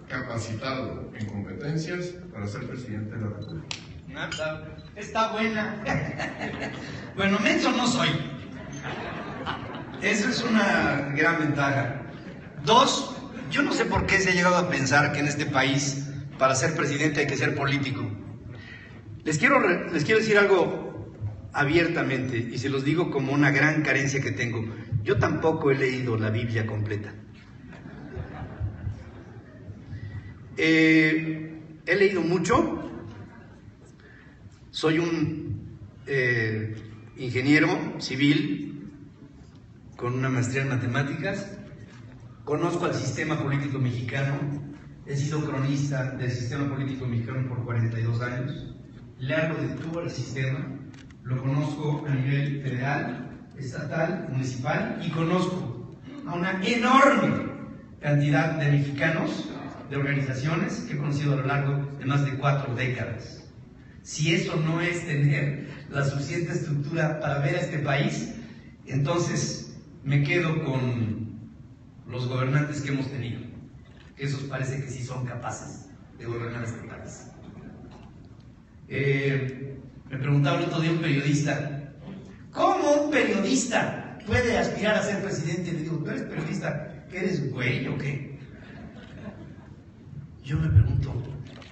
capacitado en competencias para ser presidente de la República. Está buena. Bueno, menso no soy. Eso es una gran ventaja. Dos, yo no sé por qué se ha llegado a pensar que en este país, para ser presidente hay que ser político. Les quiero decir algo abiertamente, y se los digo como una gran carencia que tengo. Yo tampoco he leído la Biblia completa. He leído mucho. Soy un ingeniero civil con una maestría en matemáticas. Conozco al sistema político mexicano. He sido cronista del sistema político mexicano por 42 años. Le hago de tú al sistema. Lo conozco a nivel federal, estatal, municipal, y conozco a una enorme cantidad de mexicanos, de organizaciones que he conocido a lo largo de más de 4 décadas. Si eso no es tener la suficiente estructura para ver a este país, entonces me quedo con los gobernantes que hemos tenido. Esos parece que sí son capaces de gobernar este país. Me preguntaba el otro día un periodista, ¿cómo un periodista puede aspirar a ser presidente? Le digo, ¿tú eres periodista? ¿Qué eres, güey o qué? Yo me pregunto,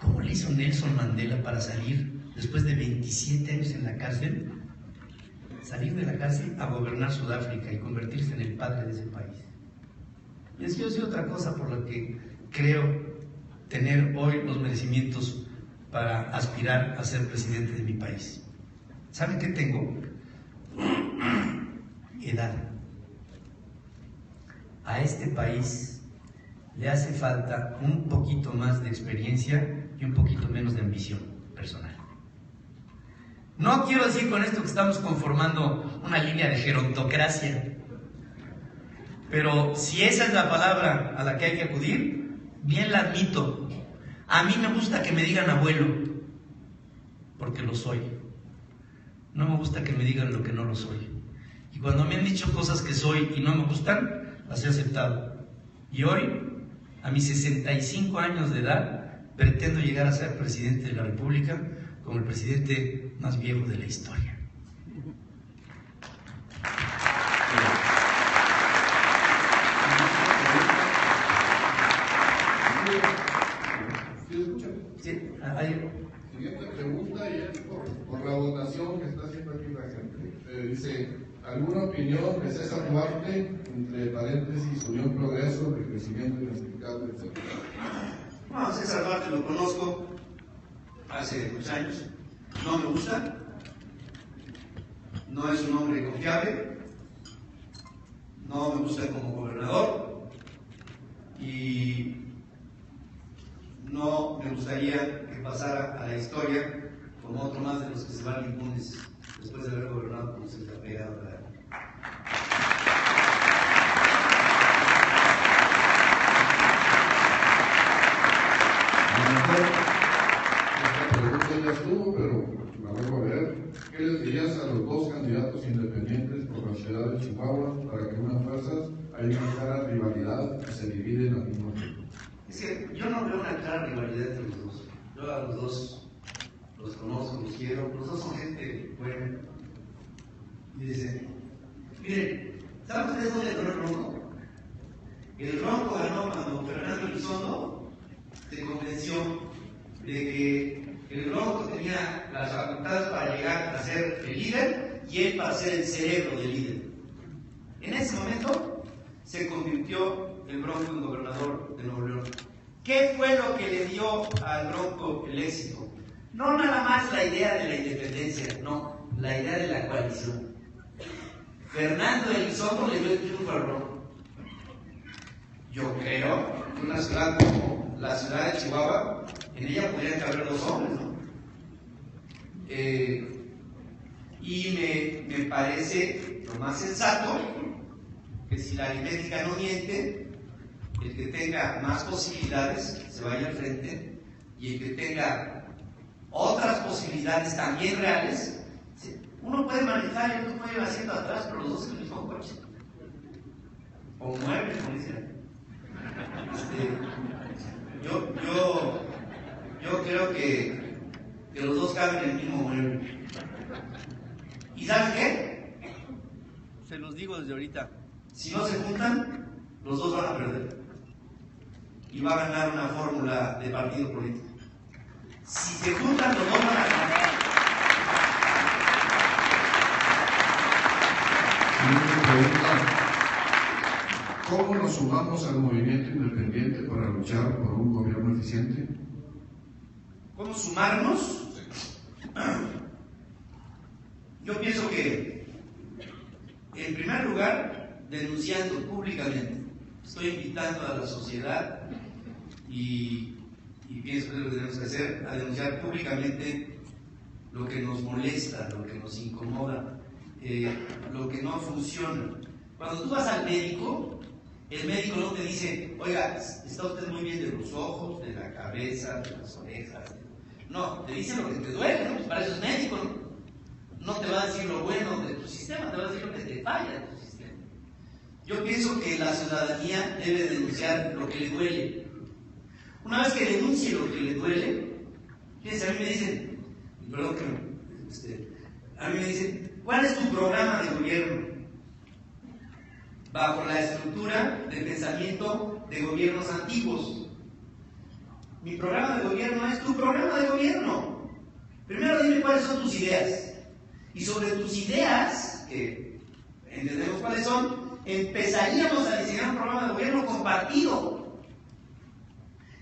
¿cómo le hizo Nelson Mandela para salir después de 27 años en la cárcel, salir de la cárcel a gobernar Sudáfrica y convertirse en el padre de ese país? Y les quiero decir otra cosa por la que creo tener hoy los merecimientos para aspirar a ser presidente de mi país. ¿Saben qué tengo? Edad. A este país le hace falta un poquito más de experiencia y un poquito menos de ambición personal. No quiero decir con esto que estamos conformando una línea de gerontocracia, pero si esa es la palabra a la que hay que acudir, bien la admito. A mí me gusta que me digan abuelo, porque lo soy. No me gusta que me digan lo que no lo soy. Y cuando me han dicho cosas que soy y no me gustan, las he aceptado. Y hoy, a mis 65 años de edad, pretendo llegar a ser presidente de la República como el presidente más viejo de la historia. Siguiente pregunta, y es por la votación que está haciendo aquí la gente. Dice, ¿alguna opinión de César Duarte, entre paréntesis, Unión Progreso, de crecimiento inexplicable, etc.? Bueno, César Duarte lo conozco hace muchos años. No me gusta. No es un hombre confiable. No me gusta como gobernador. Y no me gustaría que pasara a la historia como otro más de los que se van impunes después de haber gobernado como se les ha pegado a la... Esta pregunta ya estuvo, pero la vuelvo a ver. ¿Qué les dirías a los dos candidatos independientes por la ciudad de Chihuahua para que unas fuerzas haya una clara rivalidad y se dividen al mismo tiempo? Es que yo no veo una clara rivalidad entre los dos. Yo a los dos los conozco, los quiero. Los dos son gente buena. Y dicen, miren, ¿saben ustedes dónde ganó el Bronco? El Bronco ganó cuando Fernando Elizondo se convenció de que el Bronco tenía las facultades para llegar a ser el líder y él para ser el cerebro del líder. En ese momento se convirtió el Bronco en gobernador de Nuevo León. ¿Qué fue lo que le dio al Bronco el éxito? No nada más la idea de la independencia, no, la idea de la coalición. Fernando Elizondo le dio el triunfo al Bronco. Yo creo que una ciudad como la ciudad de Chihuahua, en ella podrían caber 2 hombres, ¿no? Y me parece lo más sensato que si la aritmética no miente, el que tenga más posibilidades se vaya al frente y el que tenga otras posibilidades también reales, uno puede manejar y el otro puede ir haciendo atrás, pero los dos en el mismo coche. O muebles, como dicen. creo que los dos caben en el mismo mueble. ¿Y saben qué? Se los digo desde ahorita. Si no se juntan, los dos van a perder. Y va a ganar una fórmula de partido político. Si se juntan, los dos van a ganar. Siguiente pregunta. ¿Cómo nos sumamos al movimiento independiente para luchar por un gobierno eficiente? ¿Cómo sumarnos? Yo pienso que, en primer lugar, denunciando públicamente. Estoy invitando a la sociedad y pienso que es lo que tenemos que hacer, a denunciar públicamente lo que nos molesta, lo que nos incomoda, lo que no funciona. Cuando tú vas al médico, el médico no te dice, oiga, está usted muy bien de los ojos, de la cabeza, de las orejas. No, te dice lo que te duele, ¿no? Pues para eso es médico, ¿no? No te va a decir lo bueno de tu sistema, te va a decir lo que te falla de tu sistema. Yo pienso que la ciudadanía debe denunciar lo que le duele. Una vez que denuncie lo que le duele, fíjense, a mí me dicen, perdón a mí me dicen, ¿cuál es tu programa de gobierno? Bajo la estructura de pensamiento de gobiernos antiguos. Mi programa de gobierno es tu programa de gobierno. Primero dime cuáles son tus ideas. Y sobre tus ideas, que entendemos cuáles son, empezaríamos a diseñar un programa de gobierno compartido.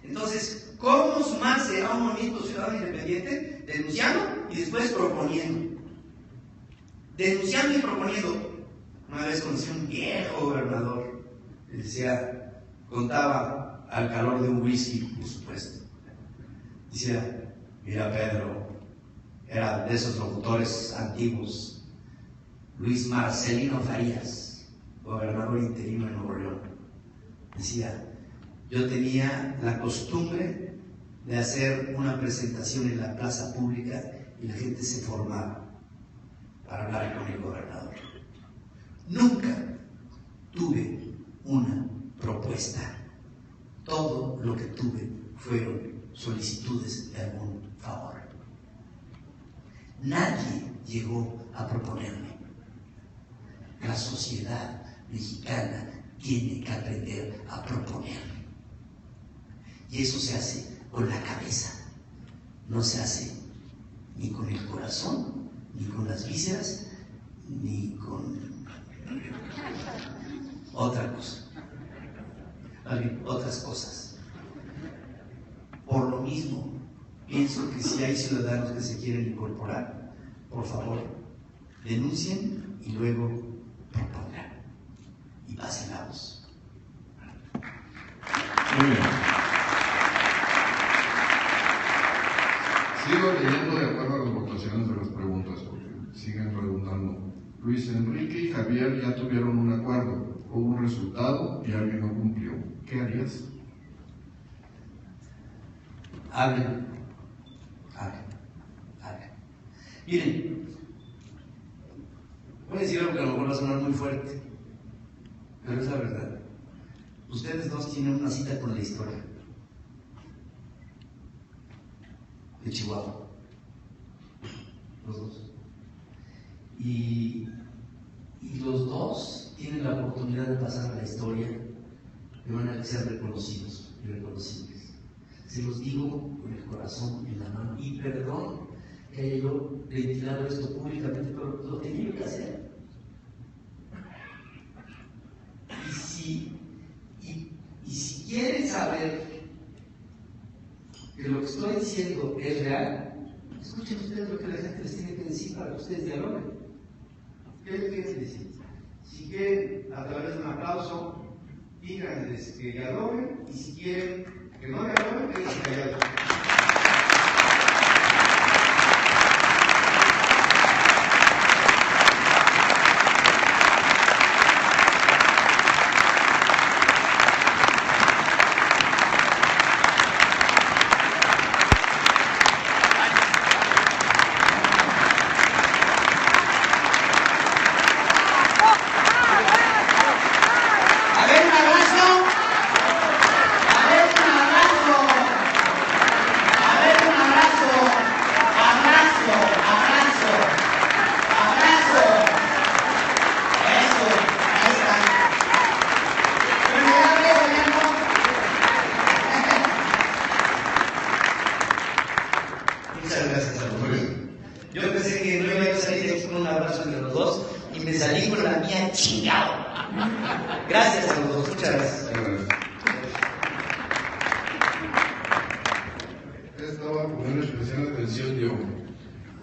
Entonces, ¿cómo sumarse a un movimiento ciudadano independiente? Denunciando y después proponiendo. Denunciando y proponiendo. Una vez conocí a un viejo gobernador que decía, contaba al calor de un whisky, por supuesto. Decía, mira Pedro, era de esos locutores antiguos, Luis Marcelino Farías, gobernador interino de Nuevo León. Decía, yo tenía la costumbre de hacer una presentación en la plaza pública y la gente se formaba para hablar con el gobernador. Nunca tuve una propuesta. Todo lo que tuve fueron solicitudes de algún favor. Nadie llegó a proponerme. La sociedad mexicana tiene que aprender a proponer. Y eso se hace con la cabeza. No se hace ni con el corazón, ni con las vísceras, ni con otra cosa, otras cosas. Por lo mismo, pienso que si hay ciudadanos que se quieren incorporar, por favor, denuncien y luego propongan y pasen la voz. Muy bien. Sigo leyendo de acuerdo a las votaciones de las preguntas porque siguen preguntando. Luis Enrique y Javier ya tuvieron un acuerdo, hubo un resultado y alguien no cumplió. ¿Qué harías? Hablen. Miren, voy a decir algo que a lo mejor va a sonar muy fuerte, pero es la verdad. Ustedes dos tienen una cita con la historia de Chihuahua, los dos. Y los dos tienen la oportunidad de pasar a la historia de manera que sean reconocidos y reconocibles. Se los digo con el corazón en la mano. Y perdón que haya yo ventilado esto públicamente, pero lo tenía que hacer. Y si quieren saber que lo que estoy diciendo es real, escuchen ustedes lo que la gente les tiene que decir para que ustedes dialoguen. ¿Qué les quieren decir? Si quieren, a través de un aplauso, díganles que dialoguen, y si quieren que no dialoguen, que digan que dialoguen. mía, chingado. Gracias a los dos, muchas gracias. Estaba poniendo especial atención yo.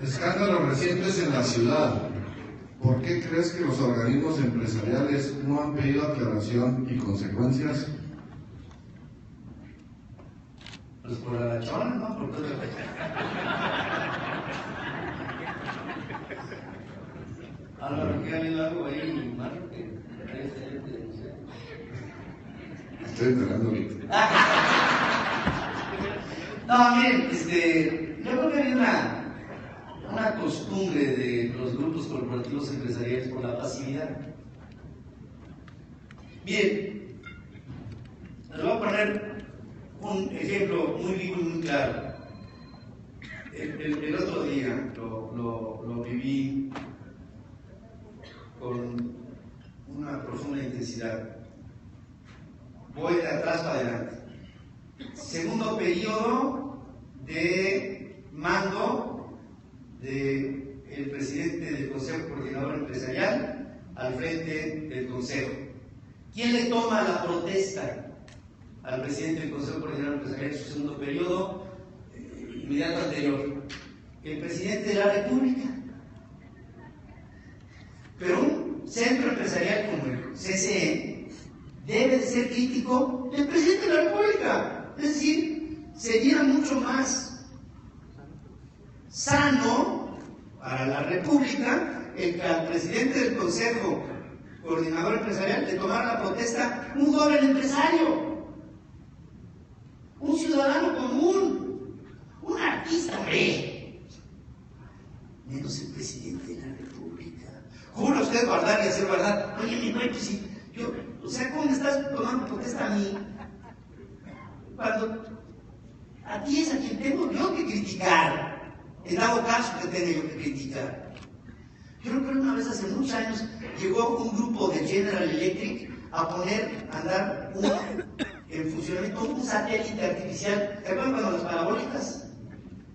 Escándalos recientes en la ciudad. ¿Por qué crees que los organismos empresariales no han pedido aclaración y consecuencias? Pues por la chona, ¿no? Por todo. Álvaro, ¿qué ha habido algo ahí malo que Estoy enterando ahorita. No, miren, yo creo que hay una costumbre de los grupos corporativos empresariales por la pasividad. Bien, les voy a poner un ejemplo muy vivo y muy claro. El otro día lo viví con una profunda intensidad. Voy de atrás para adelante. Segundo periodo de mando del presidente del Consejo Coordinador Empresarial al frente del Consejo. ¿Quién le toma la protesta al presidente del Consejo Coordinador Empresarial en su segundo periodo inmediato anterior? El presidente de la República. Pero un centro empresarial como el CCE debe de ser crítico del presidente de la República. Es decir, sería mucho más sano para la República el que al presidente del Consejo Coordinador Empresarial le tomara la protesta un joven empresario, un ciudadano común, un artista, hombre, menos el presidente de la República. Jura usted guardar y hacer guardar. Oye, mi güey, pues si yo, o sea, ¿cómo me estás tomando protesta a mí? Cuando a ti es a quien tengo yo que criticar, en dado caso que tenga yo que criticar. Yo recuerdo una vez hace muchos años, llegó un grupo de General Electric a poner, a andar en funcionamiento un satélite artificial. ¿Se acuerdan cuando las parabólicas?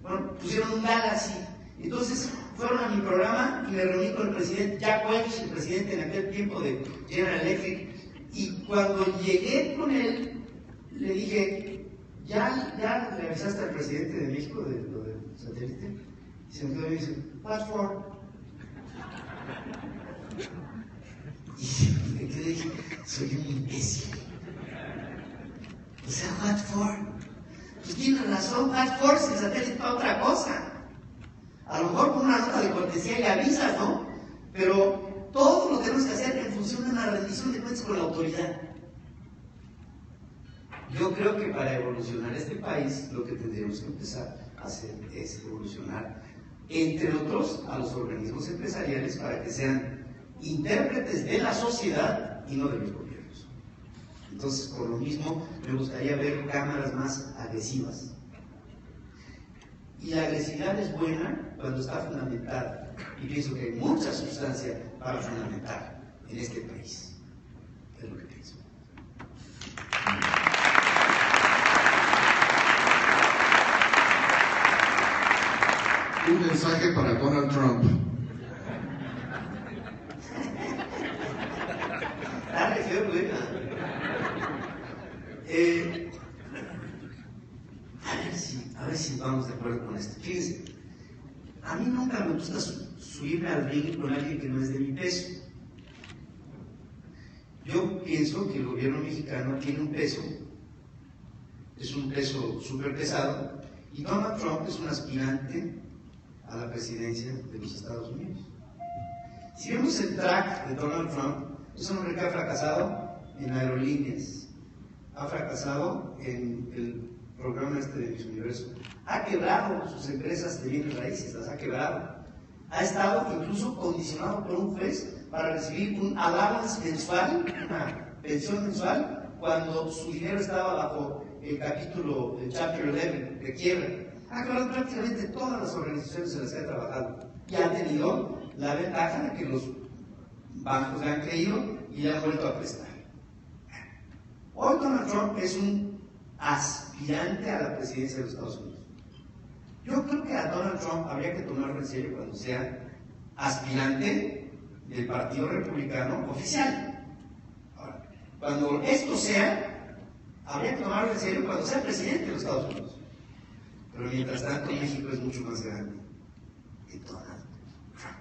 Bueno, pusieron un Galaxy. Entonces fueron a mi programa y me reuní con el presidente Jack Welch, el presidente en aquel tiempo de General Electric. Y cuando llegué con él, le dije, ¿ya le avisaste al presidente de México de lo del satélite? Y se me quedó y me dice, what for? Y me quedé y dije, soy un imbécil. O sea, what for? Pues tiene razón, what for si el satélite para otra cosa. A lo mejor con una nota de cortesía le avisas, ¿no? Pero todo lo tenemos que hacer en función de una rendición de cuentas con la autoridad. Yo creo que para evolucionar este país, lo que tendríamos que empezar a hacer es evolucionar, entre otros, a los organismos empresariales para que sean intérpretes de la sociedad y no de los gobiernos. Entonces, por lo mismo, me gustaría ver cámaras más agresivas. Y la agresividad es buena cuando está fundamentada. Y pienso que hay mucha sustancia para fundamentar en este país. Es lo que pienso. Un mensaje para Donald Trump. Dale, qué buena. A ver si vamos de acuerdo con esto. Fíjense, a mí nunca me gusta subirme al ring con alguien que no es de mi peso. Yo pienso que el gobierno mexicano tiene un peso, es un peso súper pesado, y Donald Trump es un aspirante a la presidencia de los Estados Unidos. Si vemos el track de Donald Trump, es un hombre que ha fracasado en aerolíneas, ha fracasado en el programa de Miss Universo, ha quebrado sus empresas de bienes raíces, las ha quebrado, ha estado incluso condicionado por un juez para recibir un allowance mensual, una pensión mensual, cuando su dinero estaba bajo el capítulo del Chapter 11 de quiebra. Ha quebrado prácticamente todas las organizaciones en las que ha trabajado y ha tenido la ventaja de que los bancos le han creído y le han vuelto a prestar. Hoy Donald Trump es un aspirante a la presidencia de los Estados Unidos. Yo creo que a Donald Trump habría que tomarlo en serio cuando sea aspirante del Partido Republicano oficial. Ahora, cuando esto sea, habría que tomarlo en serio cuando sea presidente de los Estados Unidos. Pero mientras tanto, México es mucho más grande que Donald Trump.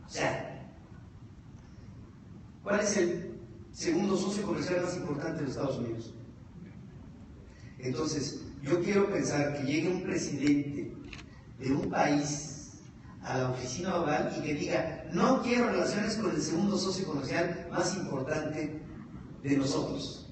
O sea, ¿cuál es el segundo socio comercial más importante de los Estados Unidos? Entonces, yo quiero pensar que llegue un presidente de un país a la oficina oval y que diga: no quiero relaciones con el segundo socio comercial más importante de nosotros.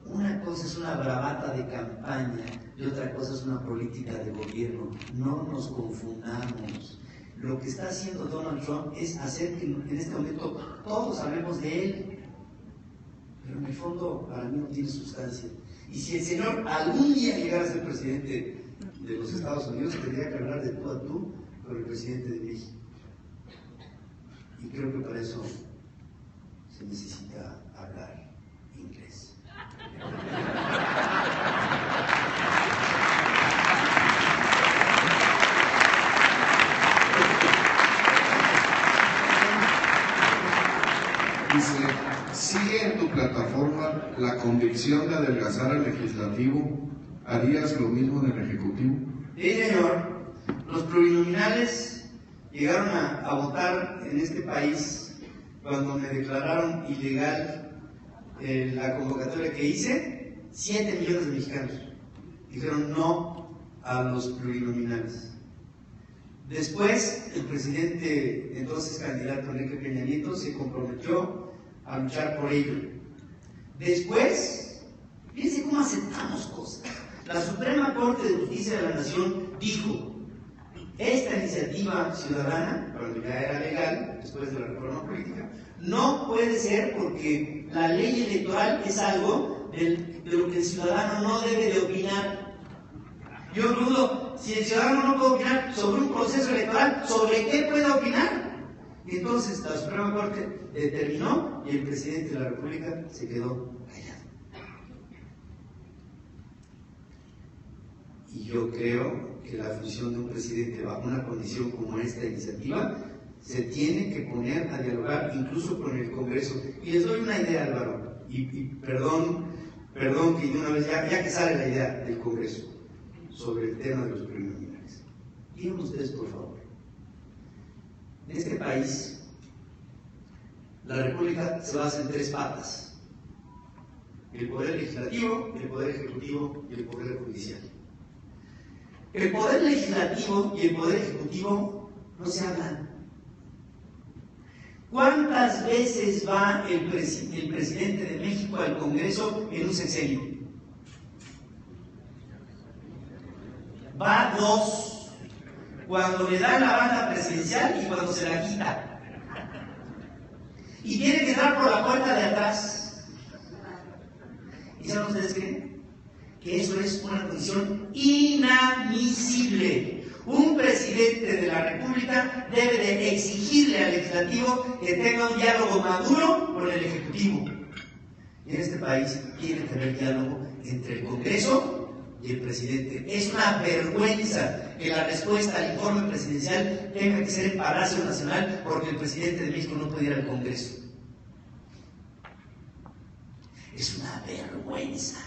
Una cosa es una bravata de campaña y otra cosa es una política de gobierno. No nos confundamos. Lo que está haciendo Donald Trump es hacer que en este momento todos hablemos de él, pero en el fondo para mí no tiene sustancia. Y si el señor algún día llegara a ser presidente de los Estados Unidos, tendría que hablar de tú a tú con el presidente de México. Y creo que para eso se necesita hablar inglés. Dice, ¿sigue en tu plataforma la convicción de adelgazar al legislativo? ¿Harías lo mismo en el ejecutivo? Sí, señor. Los plurinominales llegaron a votar en este país cuando me declararon ilegal la convocatoria que hice. 7 millones de mexicanos dijeron no a los plurinominales. Después, el presidente, entonces candidato Enrique Peña Nieto, se comprometió a luchar por ello. Después, fíjense cómo aceptamos cosas. La Suprema Corte de Justicia de la Nación dijo: esta iniciativa ciudadana, cuando ya era legal, después de la reforma política, no puede ser porque la ley electoral es algo de lo que el ciudadano no debe de opinar. Yo dudo, si el ciudadano no puede opinar sobre un proceso electoral, ¿sobre qué puede opinar? Y entonces la Suprema Corte determinó y el presidente de la República se quedó callado. Y yo creo que la función de un presidente bajo una condición como esta iniciativa se tiene que poner a dialogar incluso con el Congreso. Y les doy una idea, Álvaro, y perdón que de una vez, ya que sale la idea del Congreso sobre el tema de los plurinominales. Díganme ustedes, por favor, en este país la República se basa en 3 patas: el Poder Legislativo, el Poder Ejecutivo y el Poder Judicial. El Poder Legislativo y el Poder Ejecutivo no se hablan. ¿Cuántas veces va el presidente de México al Congreso en un sexenio? Va 2, cuando le dan la banda presidencial y cuando se la quita. Y tiene que entrar por la puerta de atrás. ¿Y saben ustedes qué? Que eso es una condición inadmisible. Un presidente de la República debe de exigirle al legislativo que tenga un diálogo maduro con el ejecutivo. Y en este país tiene que haber diálogo entre el Congreso y el presidente. Es una vergüenza que la respuesta al informe presidencial tenga que ser en Palacio Nacional porque el presidente de México no puede ir al Congreso. Es una vergüenza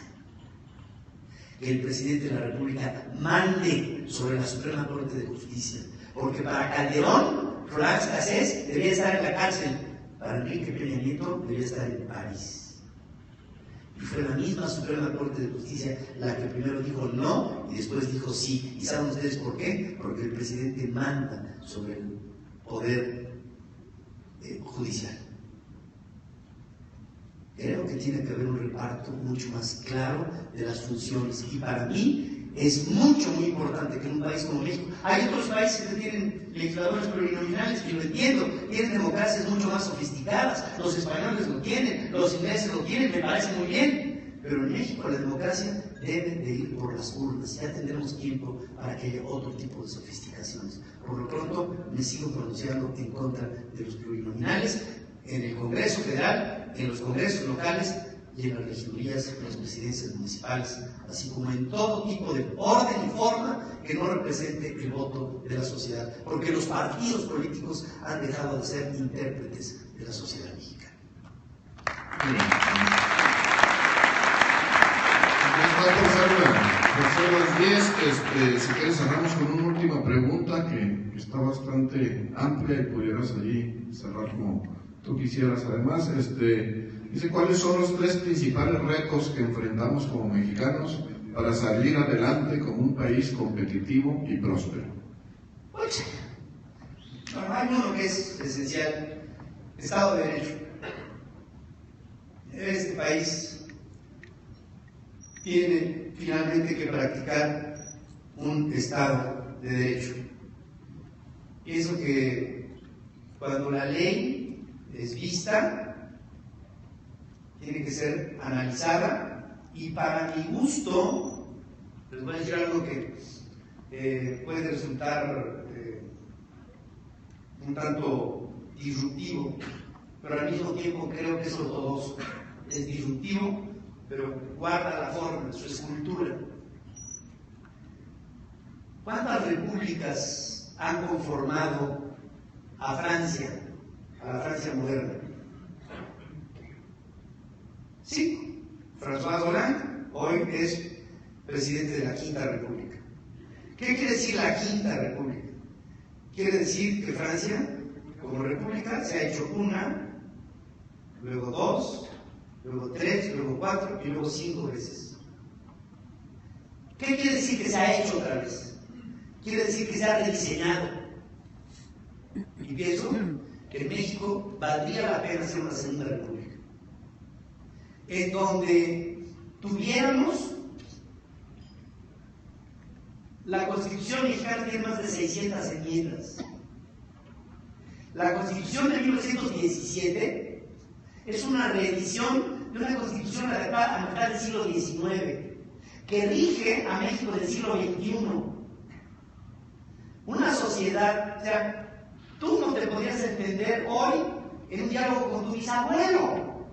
que el presidente de la República mande sobre la Suprema Corte de Justicia, porque para Calderón, Florence Cassés debía estar en la cárcel, para Enrique Peña Nieto debía estar en París. Y fue la misma Suprema Corte de Justicia la que primero dijo no y después dijo sí. ¿Y saben ustedes por qué? Porque el presidente manda sobre el poder judicial. Creo que tiene que haber un reparto mucho más claro de las funciones, y para mí es muy importante que en un país como México, hay otros países que tienen legisladores plurinominales, y lo entiendo, tienen democracias mucho más sofisticadas, los españoles lo tienen, los ingleses lo tienen, me parece muy bien, pero en México la democracia debe de ir por las urnas. Ya tendremos tiempo para que haya otro tipo de sofisticaciones. Por lo pronto me sigo pronunciando en contra de los plurinominales en el Congreso Federal, en los congresos locales, y en las regidurías, en las presidencias municipales, así como en todo tipo de orden y forma que no represente el voto de la sociedad, porque los partidos políticos han dejado de ser intérpretes de la sociedad mexicana. Por las 10, si quieres cerramos con una última pregunta que está bastante amplia y pudieras allí cerrar como tú quisieras. Además, dice, ¿cuáles son los 3 principales retos que enfrentamos como mexicanos para salir adelante como un país competitivo y próspero? Pues, hay uno que es esencial: Estado de Derecho. Este país tiene finalmente que practicar un Estado de Derecho. Pienso que cuando la ley es vista, tiene que ser analizada, y para mi gusto, les voy a decir algo que puede resultar un tanto disruptivo, pero al mismo tiempo creo que es ortodoxo. Es disruptivo, pero guarda la forma, su escultura. ¿Cuántas repúblicas han conformado a Francia, a la Francia moderna? Sí, François Hollande hoy es presidente de la Quinta República. ¿Qué quiere decir la Quinta República? Quiere decir que Francia, como república, se ha hecho 1, luego 2, luego 3, luego 4 y luego 5 veces. ¿Qué quiere decir que se ha hecho otra vez? Quiere decir que se ha rediseñado. Y pienso que en México valdría la pena ser una segunda república, en donde tuviéramos... La Constitución mexicana tiene más de 600 enmiendas. La Constitución de 1917 es una reedición de una Constitución redactada a mitad del siglo XIX, que rige a México del siglo XXI. Una sociedad, o sea, tú no te podrías entender hoy en un diálogo con tu bisabuelo.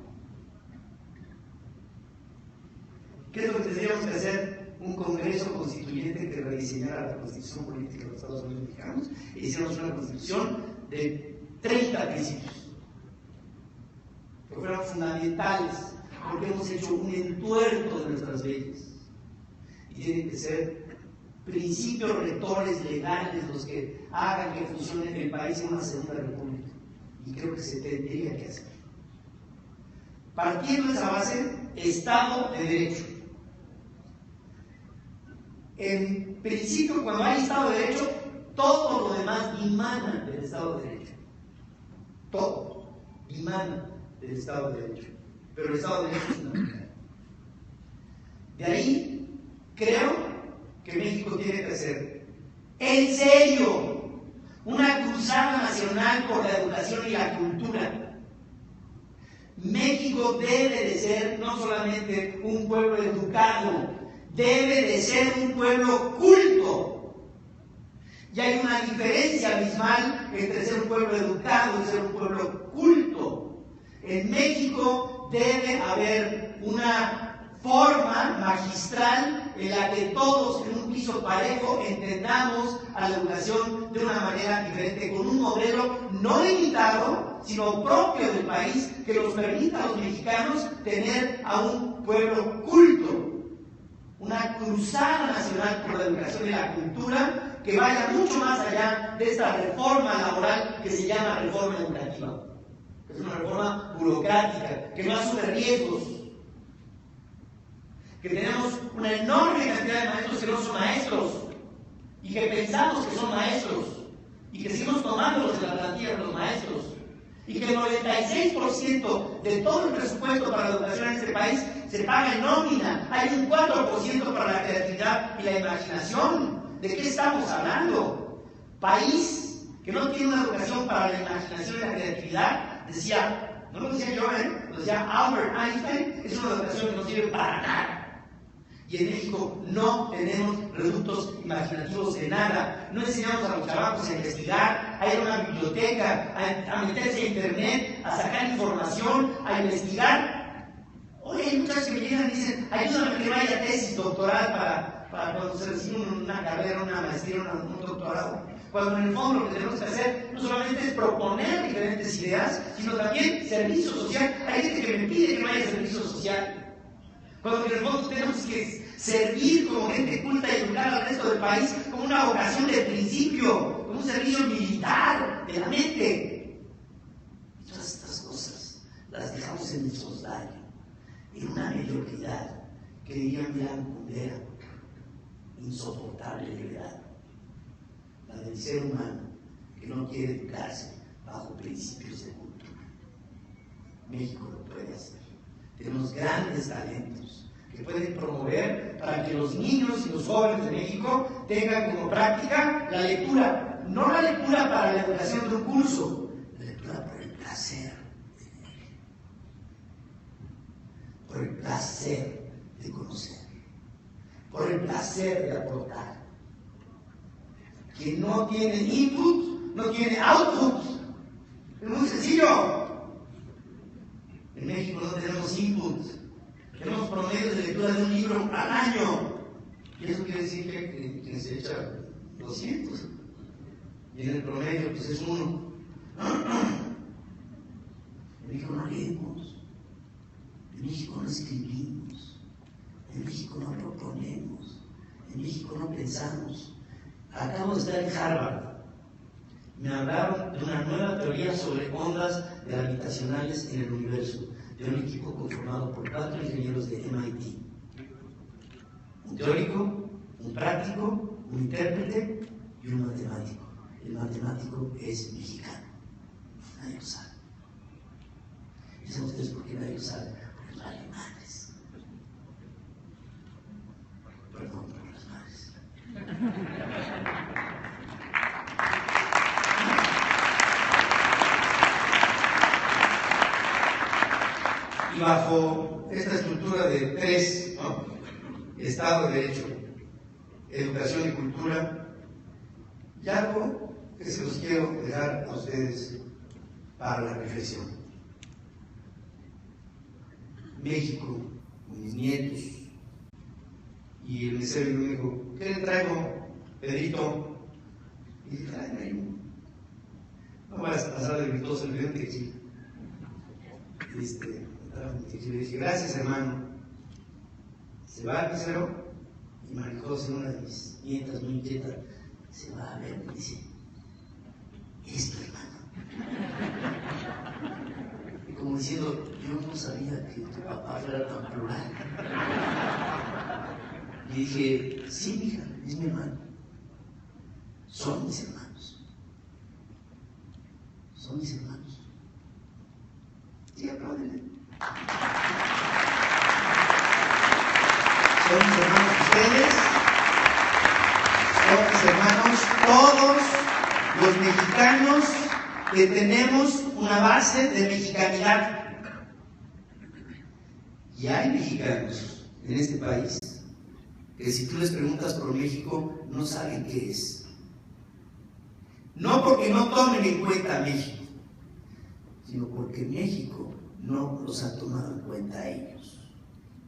¿Qué es lo que tendríamos que hacer? Un congreso constituyente que rediseñara la constitución política de los Estados Unidos mexicanos e hiciéramos una constitución de 30 principios que fueran fundamentales, porque hemos hecho un entuerto de nuestras leyes y tienen que ser principios rectores legales los que hagan que funcione el país en una segunda república, y creo que se tendría que hacer. Partiendo de esa base, Estado de Derecho. En principio, cuando hay Estado de Derecho, todo lo demás dimana del Estado de Derecho. Todo dimana del Estado de Derecho. Pero el Estado de Derecho es fundamental. De ahí, creo que México tiene que hacer, en serio, una cruzada nacional por la educación y la cultura. México debe de ser no solamente un pueblo educado, debe de ser un pueblo culto. Y hay una diferencia abismal entre ser un pueblo educado y ser un pueblo culto. En México debe haber una forma magistral en la que todos en un piso parejo entendamos a la educación de una manera diferente, con un modelo no limitado, sino propio del país, que nos permita a los mexicanos tener a un pueblo culto. Una cruzada nacional por la educación y la cultura que vaya mucho más allá de esta reforma laboral que se llama reforma educativa. Es una reforma burocrática que no asume riesgos, que tenemos una enorme cantidad de maestros que no son maestros y que pensamos que son maestros y que seguimos tomándolos de la plantilla de los maestros, y que el 96% de todo el presupuesto para la educación en este país se paga en nómina. Hay un 4% para la creatividad y la imaginación. ¿De qué estamos hablando? País que no tiene una educación para la imaginación y la creatividad, decía, no lo decía yo, lo decía Albert Einstein, es una educación que no sirve para nada. Y en México no tenemos reductos imaginativos de nada. No enseñamos a los chavacos a investigar, a ir a una biblioteca, a meterse a internet, a sacar información, a investigar. Hoy hay ayúdame a que vaya tesis doctoral para cuando se recibe una carrera, una maestría, un doctorado. Cuando en el fondo lo que tenemos que hacer no solamente es proponer diferentes ideas, sino también servicio social. Hay gente que me pide que vaya a servicio social. Cuando en el fondo tenemos que servir como gente culta y educar al resto del país como una vocación de principio, como un servicio militar de la mente. Y todas estas cosas las dejamos en el sosdaño, en una mediocridad que dirían Milán Kundera, insoportable levedad, la del ser humano que no quiere educarse bajo principios de cultura. México lo puede hacer. Tenemos grandes talentos que pueden promover para que los niños y los jóvenes de México tengan como práctica la lectura, no la lectura para la educación de un curso, la lectura por el placer de leer, por el placer de conocer, por el placer de aportar. Quien no tiene input, no tiene output. Es muy sencillo. En México no tenemos input. Tenemos promedios de lectura de un libro al año. Y eso quiere decir que quien se echa 200. Y en el promedio, pues es 1. En México no leemos. En México no escribimos. En México no proponemos. En México no pensamos. Acabo de estar en Harvard. Me hablaron de una nueva teoría sobre ondas gravitacionales en el universo, de un equipo conformado por 4 ingenieros de MIT. Un teórico, un práctico, un intérprete y un matemático. El matemático es mexicano. Nadie lo sabe. ¿Saben ustedes por qué nadie lo sabe? Porque no hay madres. Perdón por las madres. Y bajo esta estructura de 3, Estado de Derecho, Educación y Cultura, y algo que se los quiero dejar a ustedes para la reflexión. México, mis nietos, y el mesero me dijo, ¿qué le traigo, Pedrito? Y dije, tráeme ahí. No vas a pasar de gritoso el video que sí. Le dije, gracias hermano. Se va el mesero y María José, una de mis nietas muy inquieta, se va a ver y dice, ¿es tu hermano? Y como diciendo, yo no sabía que tu papá fuera tan plural. Y dije, sí, mija, es mi hermano. Son mis hermanos. Son mis hermanos. Sí, apláudenle. Son mis hermanos ustedes, son mis hermanos todos los mexicanos que tenemos una base de mexicanidad. Y hay mexicanos en este país que si tú les preguntas por México no saben qué es. No porque no tomen en cuenta México, sino porque México no los ha tomado en cuenta a ellos.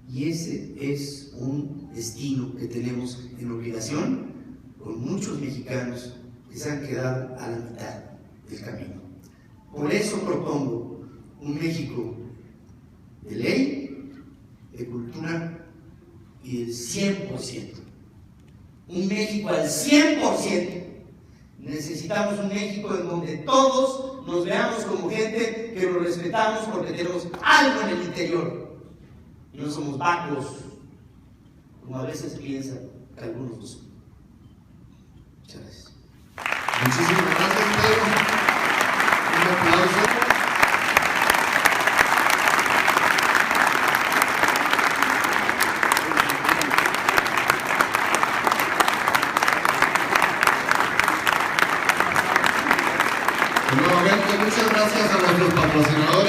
Y ese es un destino que tenemos en obligación con muchos mexicanos que se han quedado a la mitad del camino. Por eso propongo un México de ley, de cultura y del 100%. Un México al 100%. Necesitamos un México en donde todos nos veamos como gente que nos respetamos porque tenemos algo en el interior. Y no somos vacos, como a veces piensan que algunos lo son. Muchas gracias. Muchísimas gracias, Pedro. Un aplauso. Nuevamente, muchas gracias a nuestros patrocinadores.